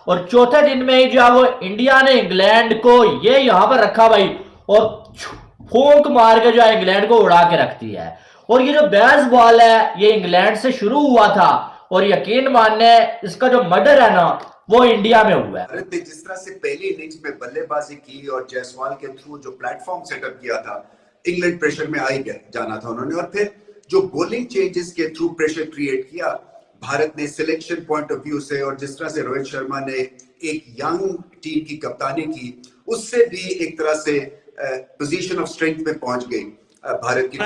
और चौथे दिन में ही जो है वो इंडिया ने इंग्लैंड को ये यहां पर रखा भाई, और फूंक मार के जो है इंग्लैंड को उड़ा के रखती है। और ये जो बेसबॉल है ये इंग्लैंड से शुरू हुआ था, और यकीन मानने इसका जो मर्डर है ना वो इंडिया में हुआ है। भारत ने जिस तरह से पहली इनिंग्स में बल्लेबाजी की और जायसवाल के थ्रू जो प्लेटफॉर्म सेटअप किया था, इंग्लैंड प्रेशर में आ ही जाना था उन्होंने, और फिर जो बॉलिंग चेंजेस के थ्रू प्रेशर क्रिएट किया भारत ने सिलेक्शन पॉइंट ऑफ व्यू से, और जिस तरह से रोहित शर्मा ने एक यंग टीम की कप्तानी की, उससे भी एक तरह से पोजीशन ऑफ स्ट्रेंथ में पहुंच गई भारत की।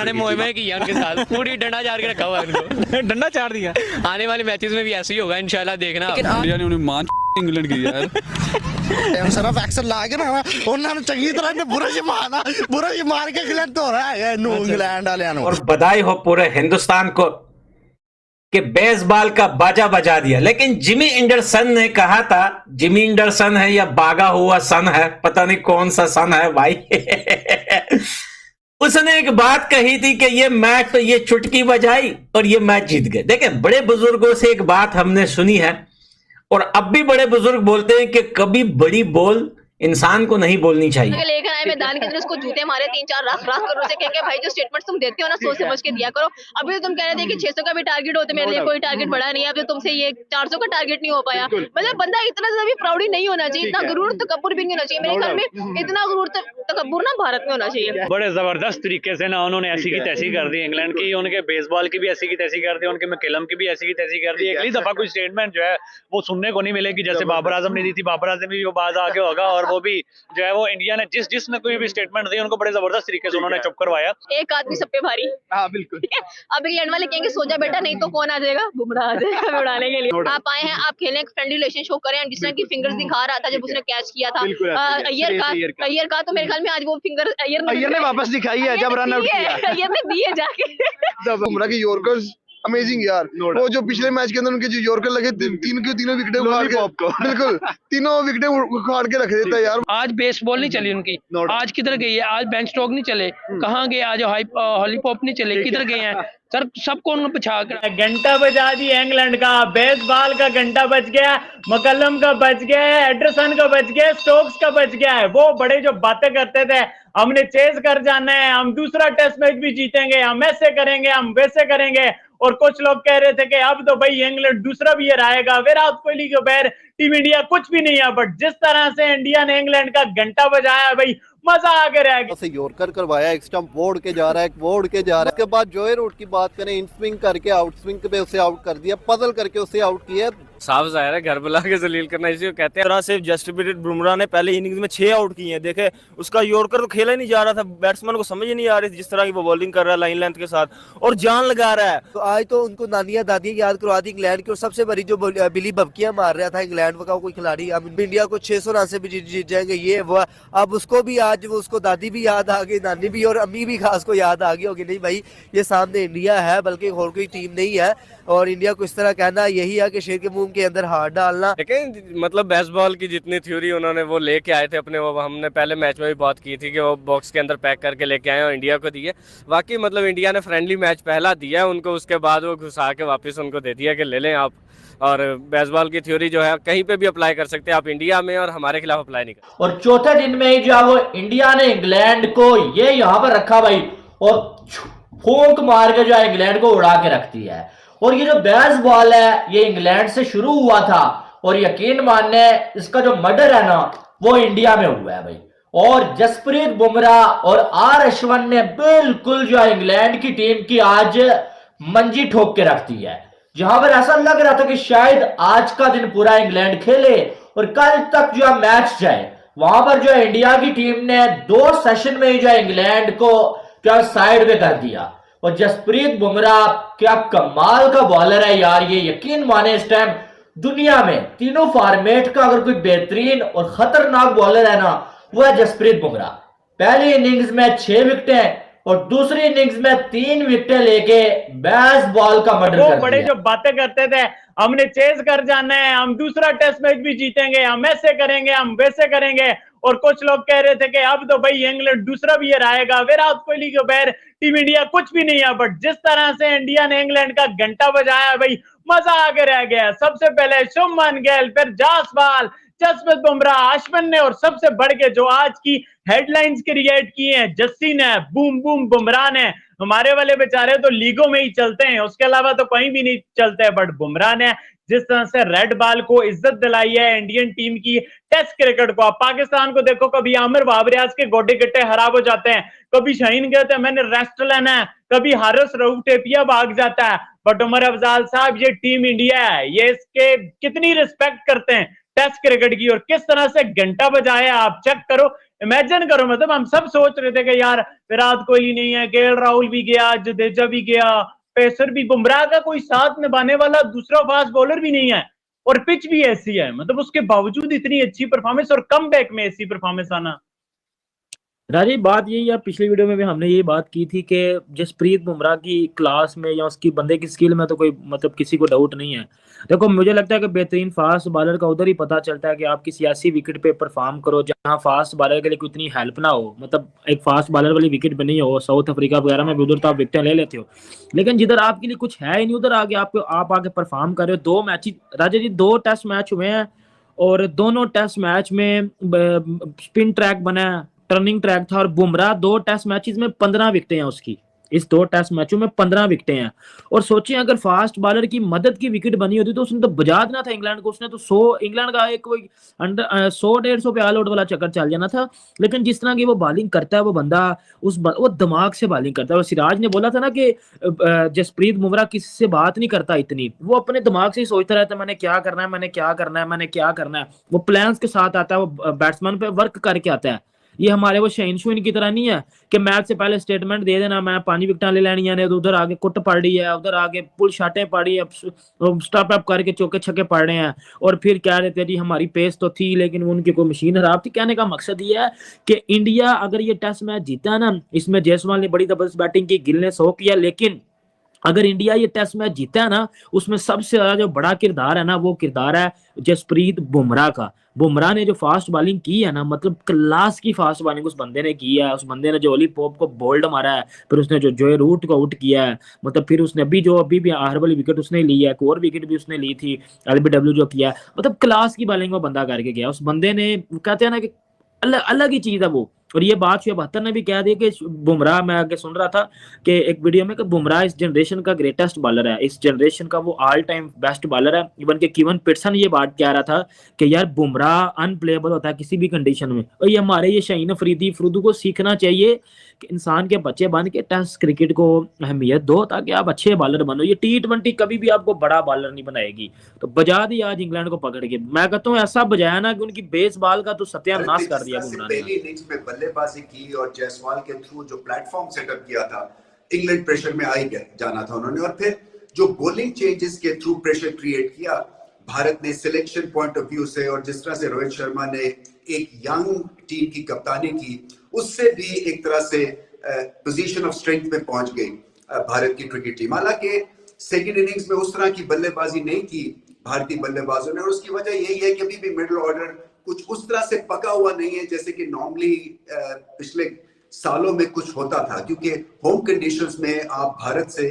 की यंग के साथ पूरी डंडा चार के रखा हुआ है इनको। डंडा चार दिया। आने वाले मैचेस में भी ऐसे ही होगा इंशाल्लाह, देखना। इंडिया ने उन्हें मान इंग्लैंड की यार सिर्फ एक्शन ला के ना उन्होंने चंगी तरह ने बुरा ही मार के इंग्लैंड तो हो रहा है नो इंग्लैंड वाले। और बधाई हो पूरे हिंदुस्तान को कि बेसबॉल का बाजा बजा दिया। लेकिन जिमी एंडरसन ने कहा था, जिमी एंडरसन है या बागा हुआ सन है, पता नहीं कौन सा सन है भाई उसने एक बात कही थी कि ये मैच तो ये चुटकी बजाई और ये मैच जीत गए। देखिए, बड़े बुजुर्गों से एक बात हमने सुनी है, और अब भी बड़े बुजुर्ग बोलते हैं कि कभी बड़ी बोल इंसान को नहीं बोलनी चाहिए। लेकर आए मैदान के अंदर उसको जूते मारे 3-4 रात करो से कहेंगे भाई जो स्टेटमेंट तुम देते हो ना सोच समझ के दिया करो। अभी तो तुम कह रहे थे कि 600 का भी टारगेट होता, मेरे लिए कोई टारगेट बड़ा नहीं है, अब तो तुमसे ये 400 का टारगेट नहीं हो पाया। मतलब बंदा इतना ज्यादा भी प्राउड नहीं होना चाहिए, इतना गुरूर तकब्बुर भी नहीं होना चाहिए। मेरे ख्याल में इतना गुरूर तकब्बुर ना भारत में होना चाहिए। बड़े जबरदस्त तरीके से ना उन्होंने ऐसी की तैसी कर दी इंग्लैंड की, उनके बेसबॉल की भी ऐसी की तैसी कर दी, उनके मैकलम की भी ऐसी की तैसी कर दी। अगली दफा कोई स्टेटमेंट जो है वो सुनने को नहीं मिलेगी, जैसे बाबर आजम ने दी थी। बाबर आजम भी वो बाज आगे होगा, और वो भी जो है वो इंडिया ने जिसने कोई भी स्टेटमेंट दी उनको बड़े जबरदस्त तरीके से उन्होंने चुप करवाया। एक आदमी सब पे भारी। हाँ बिल्कुल। ठीक है, अब इंग्लैंड वाले कहेंगे सो जा बेटा, नहीं तो कौन आ जाएगा, बुमराह आ जाएगा उड़ाने के लिए। आप आए हैं, आप खेलें, फ्रेंडली रिलेशन शो करें। जिस तरह की फिंगर्स दिखा रहा था जब उसने कैच किया था अय्यर का, तो मेरे ख्याल में आज वो फिंगर अय्यर ने वापस दिखाई है जब रन आउट किया। अय्यर ने दी है जाके। बुमराह की यॉर्कर्स अमेजिंग यार। वो जो पिछले मैच के अंदर उनके जो यॉर्कर लगे तीनों विकेटें उखाड़ के, बिल्कुल तीनों विकेटें उखाड़ के रख देता है यार। आज बेसबॉल नहीं चली उनकी, आज किधर गई है? आज बेंच स्ट्रोक नहीं चले, कहाँ गए? आज हॉलीपॉप नहीं चले, किधर गए हैं सर? सबको उन्होंने पछा कर घंटा बजा दिया इंग्लैंड का, बेसबॉल का घंटा बज गया, मकलम का बज गया है, एंडरसन का बज गया, स्टोक्स का बज गया है। वो बड़े जो बातें करते थे, हमने चेज कर जाना है, हम दूसरा टेस्ट मैच भी जीतेंगे, हम ऐसे करेंगे, हम वैसे करेंगे। और कुछ लोग कह रहे थे कि अब तो भाई इंग्लैंड दूसरा भी हराएगा, विराट कोहली के बैर टीम इंडिया कुछ भी नहीं है। बट जिस तरह से इंडिया ने इंग्लैंड का घंटा बजाया भाई, मजा आके रह गया। यॉर्कर करवाया, एक स्टंप बोर्ड के जा रहा है, बोर्ड के जा रहा है। उसके बाद जोए रूट की बात करें, इन स्विंग करके आउट स्विंग पे उसे आउट कर दिया, पजल करके उसे आउट किया। साफ जाहिर है घर बुला के जलील करना इसी को कहते हैं। तरह से जस्टिफिकेटेड बुमराह ने पहले इनिंग्स में 6 आउट किए हैं। देखे उसका यॉर्कर तो खेला ही नहीं जा रहा था, बैट्समैन को समझ ही नहीं आ रही थी जिस तरह की वो बॉलिंग कर रहा है लाइन लेंथ के साथ, और जान लगा रहा है। तो आज तो उनको नानियां दादियां याद करवा दी इंग्लैंड की, और सबसे बड़ी जो बिली बबकियां मार रहा था इंग्लैंड का कोई खिलाड़ी, अब इंडिया को 600 रन से भी जीत जाएंगे ये वो। अब उसको भी आज वो उसको दादी भी याद आ गई, नानी भी, और अम्मी भी खास को याद आ गई होगी, नहीं भाई ये सामने इंडिया है, बल्कि और कोई टीम नहीं है। और इंडिया को इस तरह कहना यही है कि शेर के मुंह के अंदर हाथ डालना। लेकिन मतलब बेसबॉल की जितनी थ्योरी उन्होंने वो लेके आए थे अपने, वो हमने पहले मैच में भी बात की थी कि वो बॉक्स के अंदर पैक करके लेके आए और इंडिया को दिए। बाकी मतलब इंडिया ने फ्रेंडली मैच पहला दिया उनको, उसके बाद वो घुसा के वापस उनको दे दिया कि ले लें आप। और बेसबॉल की थ्योरी जो है कहीं पे भी अप्लाई कर सकते हैं आप, इंडिया में और हमारे खिलाफ अप्लाई नहीं कर। और चौथे दिन में ही जो है वो इंडिया ने इंग्लैंड को ये यहां पर रखा भाई, और फूंक मार के जो है इंग्लैंड को उड़ा के रखती है। और ये जो बेसबॉल है ये इंग्लैंड से शुरू हुआ था, और यकीन मानने इसका जो मर्डर है ना वो इंडिया में हुआ है भाई। और जसप्रीत बुमराह और आर अश्विन ने बिल्कुल जो है इंग्लैंड की टीम की आज मंजी ठोक के रख दी है। जहां पर ऐसा लग रहा था कि शायद आज का दिन पूरा इंग्लैंड खेले और कल तक जो है मैच जाए, वहां पर जो है इंडिया की टीम ने 2 सेशन में ही जो है इंग्लैंड को क्या साइड में कर दिया। और जसप्रीत बुमराह क्या कमाल का बॉलर है यार, ये यकीन माने इस टाइम दुनिया में तीनों फॉर्मेट का अगर कोई बेहतरीन और खतरनाक बॉलर है ना वो है जसप्रीत बुमराह। पहली इनिंग्स में 6 विकेटें और दूसरी इनिंग्स में 3 विकेटें लेके बेसबॉल का मर्डर कर दिया। बड़े जो बातें करते थे, हमने चेज कर जाना है, हम दूसरा टेस्ट मैच भी जीतेंगे, हम ऐसे करेंगे, हम वैसे करेंगे। और कुछ लोग कह रहे थे कि अब तो भाई इंग्लैंड दूसरा भी ईयर आएगा, विराट कोहली के बगैर टीम इंडिया कुछ भी नहीं है। बट जिस तरह से इंडिया ने इंग्लैंड का घंटा बजाया भाई, मजा आके रह गया। सबसे पहले शुभमन गिल, फिर जासवाल, जसप्रीत बुमराह, अश्विन ने, और सबसे बढ़ के जो आज की हेडलाइंस क्रिएट की हैं, जस्सी ने, बूम बूम बुमराह ने। हमारे वाले बेचारे तो लीगों में ही चलते हैं, उसके अलावा तो कहीं भी नहीं चलते, बट बुमराह ने जिस तरह से रेड बॉल को इज्जत दिलाई है इंडियन टीम की टेस्ट क्रिकेट को। आप पाकिस्तान को देखो, कभी आमिर बाबरियाज के गोडे गिट्टे खराब हो जाते हैं, कभी शाहीन कहते हैं मैंने रेस्ट लेना है, कभी हारिस रऊफ टेपिया भाग जाता है, बट उमर अफजाल साहब ये टीम इंडिया है, ये इसके कितनी रिस्पेक्ट करते हैं टेस्ट क्रिकेट की, और किस तरह से घंटा बजाया आप चेक करो, इमेजिन करो। मतलब हम सब सोच रहे थे कि यार विराट कोहली नहीं है, केएल राहुल भी गया, जडेजा भी गया, पेसर भी, बुमराह का कोई साथ निभाने वाला दूसरा फास्ट बॉलर भी नहीं है, और पिच भी ऐसी है, मतलब उसके बावजूद इतनी अच्छी परफॉर्मेंस और कम बैक में ऐसी परफॉर्मेंस आना। राजीव, बात यही है, पिछली वीडियो में भी हमने ये बात की थी कि जसप्रीत बुमराह की क्लास में या उसकी बंदे की स्किल में तो कोई मतलब किसी को डाउट नहीं है। देखो मुझे लगता है कि बेहतरीन फास्ट बॉलर का उधर ही पता चलता है कि आप किसी ऐसी विकेट पे परफॉर्म करो जहां फास्ट बॉलर के लिए कोई इतनी हेल्प ना हो, मतलब एक फास्ट बॉलर वाली विकेट बनी हो। साउथ अफ्रीका वगैरह में भी उधर तो आप विकेटें ले लेते हो, लेकिन जिधर आपके लिए कुछ है ही नहीं उधर आगे आप आगे परफॉर्म कर रहे हो। 2 मैच राजा जी 2 टेस्ट मैच हुए हैं, और दोनों टेस्ट मैच में स्पिन ट्रैक बना है, टर्निंग ट्रैक था, और बुमराह 2 टेस्ट मैचेस में 15 विकेटें हैं उसकी, इस 2 टेस्ट मैचों में 15 विकेटें हैं। और सोचिए अगर फास्ट बॉलर की मदद की विकेट बनी होती तो उसने तो बजा देना था इंग्लैंड को, उसने तो 100 इंग्लैंड का एक कोई 100-150 पे ऑल आउट वाला चक्कर चल जाना था। लेकिन जिस तरह की वो बॉलिंग करता है वो बंदा, वो दिमाग से बॉलिंग करता है। और सिराज ने बोला था ना कि जसप्रीत बुमराह किसी से बात नहीं करता इतनी, वो अपने दिमाग से ही सोचता रहता है मैंने क्या करना है, मैंने क्या करना है, मैंने क्या करना है। वो प्लान्स के साथ आता है, वो बैट्समैन पे वर्क करके आता है। ये हमारे वो शहीन शुइन की तरह नहीं है कि मैच से पहले स्टेटमेंट दे देना मैं 5 विकेट ले लेनी है, तो उधर आगे कुट पड़ रही है, उधर आगे पुल शाटें पड़ी है, स्टॉप अप करके चौके छक्के पड़ रहे हैं, और फिर कह रहे थे जी हमारी पेस तो थी लेकिन उनकी कोई मशीन खराब थी। कहने का मकसद ये है कि इंडिया अगर ये टेस्ट मैच जीता ना, इसमें जायसवाल ने बड़ी जबरदस्त बैटिंग की, गिल ने 100 किया, लेकिन अगर इंडिया ये टेस्ट मैच जीता है ना, उसमें सबसे ज्यादा जो बड़ा किरदार है ना, वो किरदार है जसप्रीत बुमराह का। बुमराह ने जो फास्ट बॉलिंग की है ना, मतलब क्लास की फास्ट बॉलिंग उस बंदे ने की है। उस बंदे ने जो ओली पोप को बोल्ड मारा है, फिर उसने जो जोए रूट को आउट किया है, मतलब फिर उसने अभी भी आखिर वाली विकेट उसने ली है, एक और विकेट भी उसने ली थी, एलबीडब्ल्यू जो किया, मतलब क्लास की बॉलिंग वो बंदा करके गया। उस बंदे ने, कहते हैं ना कि अलग ही चीज है वो। और ये बात शुएब अख्तर ने भी कह दी कि बुमराह, मैं आगे सुन रहा था कि एक वीडियो में कि बुमराह इस जनरेशन का ग्रेटेस्ट बॉलर है, इस जनरेशन का वो ऑल टाइम बेस्ट बॉलर है। इवन के कीवन पिटसन ये बात कह रहा था कि यार बुमराह अनप्लेएबल होता है किसी भी कंडीशन में। और ये हमारे ये शाहीन अफरीदी को सीखना चाहिए कि इंसान के बच्चे बन के टेस्ट क्रिकेट को अहमियत दो, ताकि आप अच्छे बॉलर बनो। ये T20 कभी भी आपको बड़ा बॉलर नहीं बनाएगी। तो बजा दी आज इंग्लैंड को पकड़ के, मैं कहता हूँ ऐसा बजाया ना कि उनकी बेस बॉल का तो सत्यानाश कर दिया बुमराह ने। पहली इनिंग्स में बल्लेबाजी की और जायसवाल के थ्रू जो प्लेटफॉर्म सेटअप किया था, इंग्लैंड प्रेशर में आ ही जाना था उन्होंने, और फिर जो बॉलिंग चेंजेस के थ्रू प्रेशर क्रिएट किया भारत ने सिलेक्शन पॉइंट ऑफ व्यू से, और जिस तरह से रोहित शर्मा ने एक यंग टीम की कप्तानी की, उससे भी एक तरह से पोजीशन ऑफ स्ट्रेंथ में पहुंच गई भारत की क्रिकेट टीम। हालांकि सेकंड इनिंग्स में उस तरह की बल्लेबाजी नहीं की भारतीय बल्लेबाजों ने, और उसकी वजह यही है कि अभी भी मिडिल ऑर्डर कुछ उस तरह से पका हुआ नहीं है जैसे कि नॉर्मली पिछले सालों में कुछ होता था, क्योंकि होम कंडीशंस में आप भारत से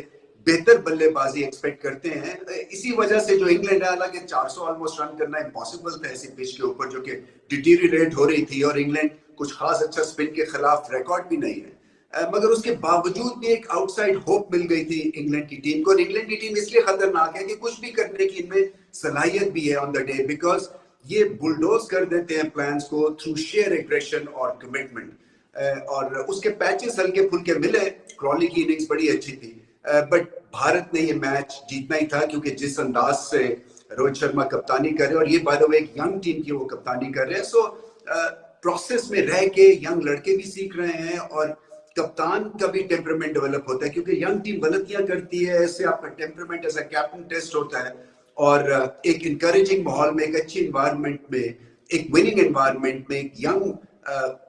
बेहतर बल्लेबाजी एक्सपेक्ट करते हैं। इसी वजह से जो इंग्लैंड है, हालांकि 400 ऑलमोस्ट रन करना इम्पॉसिबल था ऐसी पिच के ऊपर जो कि डिटीरियरेट हो रही थी, और इंग्लैंड कुछ खास अच्छा स्पिन के खिलाफ रिकॉर्ड भी नहीं है, मगर उसके बावजूद भी एक आउटसाइड होप मिल गई थी इंग्लैंड की टीम को। और इंग्लैंड की टीम इसलिए खतरनाक है कि कुछ भी करने की इनमें सलाहियत भी है ऑन द डे, बिकॉज ये बुलडोज कर देते हैं प्लान्स को थ्रू शेयर एग्रेशन और कमिटमेंट। और उसके पैचेस हल्के फुल्के मिले, क्रॉली की इनिंग्स बड़ी अच्छी थी, बट भारत ने ये मैच जीतना ही था, क्योंकि जिस अंदाज से रोहित शर्मा कप्तानी कर रहे हैं, और ये बाय द वे एक यंग टीम की वो कप्तानी कर रहे हैं, सो प्रोसेस में रह के यंग लड़के भी सीख रहे हैं, और कप्तान का भी टेम्परामेंट डेवलप होता है, क्योंकि यंग टीम गलतियां करती है, इससे आपका temperament as a captain test होता है। और एक इंकरेजिंग माहौल में, एक अच्छी एनवायरनमेंट में, एक विनिंग एनवायरनमेंट में एक यंग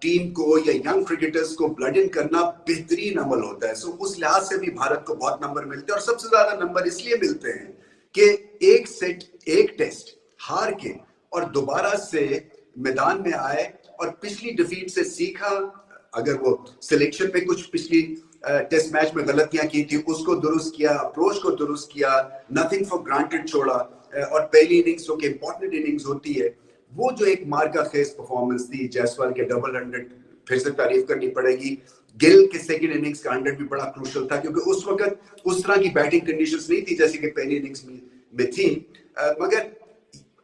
टीम को या यंग क्रिकेटर्स को ब्लड इन करना बेहतरीन अमल होता है। सो उस लिहाज से भी भारत को बहुत नंबर मिलते हैं, और सबसे ज्यादा नंबर इसलिए मिलते हैं कि एक सेट, एक टेस्ट हार के और दोबारा से मैदान में आए और पिछली डिफीट से सीखा, अगर वो सिलेक्शन में कुछ पिछली टेस्ट मैच में गलतियां की थी उसको दुरुस्त किया, अप्रोच को दुरुस्त किया, नथिंग फॉर ग्रांटेड छोड़ा, और पहली इनिंग्स जो कि इंपॉर्टेंट इनिंग्स होती है वो जो एक मार्का खेज परफॉर्मेंस थी, जायसवाल के डबल 100 फिर से तारीफ करनी पड़ेगी। गिल के सेकंड इनिंग्स का 100 भी बड़ा क्रूशियल था क्योंकि उस वक्त उस तरह की बैटिंग कंडीशंस नहीं थी जैसे कि पहली इनिंग्स में थी, मगर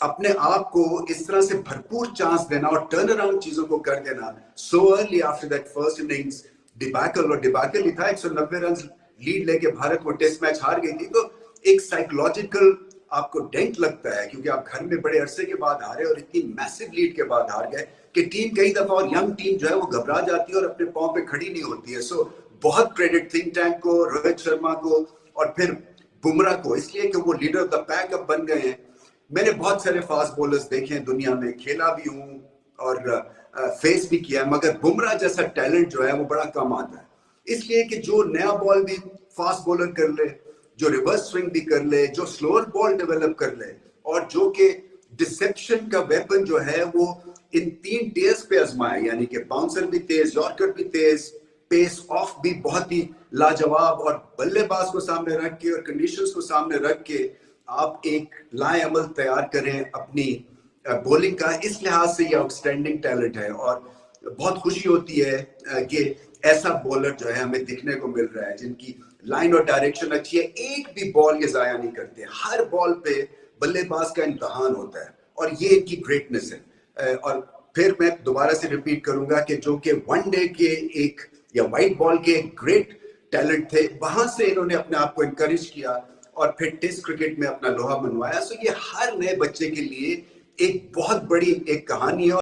अपने आप को इस तरह से भरपूर चांस देना और टर्न अराउंड चीजों को कर देना so early after that first innings debacle, और डिबैकल ही था, 190 रन लीड लेके भारत वो टेस्ट मैच हार गई थी। तो एक साइकोलॉजिकल आपको डेंट लगता है क्योंकि आप घर में बड़े अरसे के बाद हारे और इतनी मैसिव लीड के बाद हार गए कि टीम कई दफा, और यंग टीम जो है वो घबरा जाती है और अपने पांव पे खड़ी नहीं होती है। सो बहुत क्रेडिट थिंक टैंक को, रोहित शर्मा को और फिर बुमराह को, इसलिए कि वो लीडर ऑफ द पैक अब बन गए हैं। मैंने बहुत सारे फास्ट बॉलर्स देखे हैं दुनिया में, खेला भी हूँ और फेस भी किया है, मगर बुमराह जैसा टैलेंट जो है वो बड़ा कम आता है, इसलिए कि जो नया बॉल भी फास्ट बॉलर कर ले, जो रिवर्स स्विंग भी कर ले, जो स्लोअर बॉल डेवलप कर ले, और जो कि डिसेप्शन का वेपन जो है वो इन 3 टेयर्स पे आजमाए, यानी कि बाउंसर भी तेज, यॉर्कर भी तेज, पेस ऑफ भी बहुत ही लाजवाब, और बल्लेबाज को सामने रख के और कंडीशंस को सामने रख के आप एक लाएअमल तैयार करें अपनी बॉलिंग का। इस लिहाज से ये आउटस्टैंडिंग टैलेंट है और बहुत खुशी होती है कि ऐसा बॉलर जो है हमें दिखने को मिल रहा है जिनकी लाइन और डायरेक्शन अच्छी है, एक भी बॉल ये जाया नहीं करते, हर बॉल पे बल्लेबाज का इम्तिहान होता है और ये इनकी ग्रेटनेस है। और फिर मैं दोबारा से रिपीट करूंगा कि जो कि वनडे के एक या वाइट बॉल के एक ग्रेट टैलेंट थे, वहां से इन्होंने अपने आप को इनकरेज किया और फिर टेस्ट क्रिकेट में अपना लोहा मनवाया। सो ये हर नए बच्चे के लिए एक बहुत बड़ी एक कहानी है।